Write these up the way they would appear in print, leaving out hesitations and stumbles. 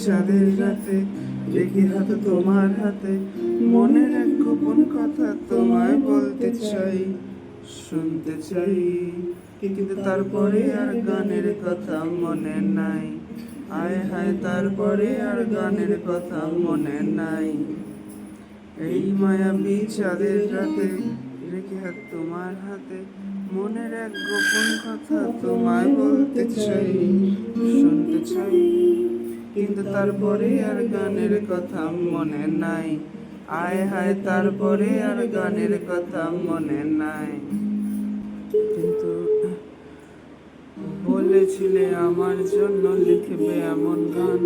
চাঁদের রাতে রেখে হাত তোমার হাতে মনের এক গোপন কথা তোমায় বলতে চাই, শুনতে চাই। কিন্তু তারপরে আর গানের কথা মনে নাই। আয় হায় তারপরে আর গানের কথা মনে নাই। এই মায়াবী চাঁদের রাতে রেখে হাত তোমার হাতে মনের এক গোপন কথা তোমায় বলতে চাই, শুনতে চাই। কিন্তু তারপরে আর গানের কথা মনে নাই। আয় হায় তারপরে আর গানের কথা মনে নাই। কিন্তু বলেছিলে আমার জন্য লিখবে এমন গান,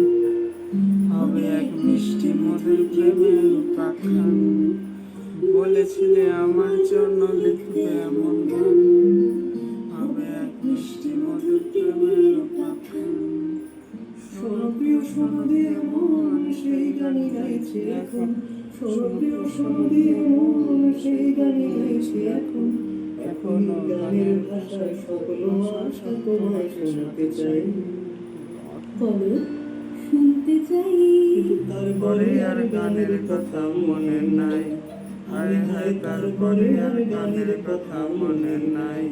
হবে এক মিষ্টি মধুর প্রেমের উপাখ্যান। বলেছিলে আমার জন্য লিখবে এমন গান, হবে এক মিষ্টি মধুর প্রেমের উপাখ্যান। শোনো প্রিয় শোনো দিয়ে মন সেই গানই গাইছি এখন। শোনো প্রিয় শোনো দিয়ে মন সেই গানই গাইছি এখন। এখনো গানের ভাষায় সকল আশা তোমায় শুনতে চাই। বলো শুনতে চাই। তারপরে আর গানের কথা মনে নাই। হায় হায় তারপরে আর গানের কথা মনে নাই।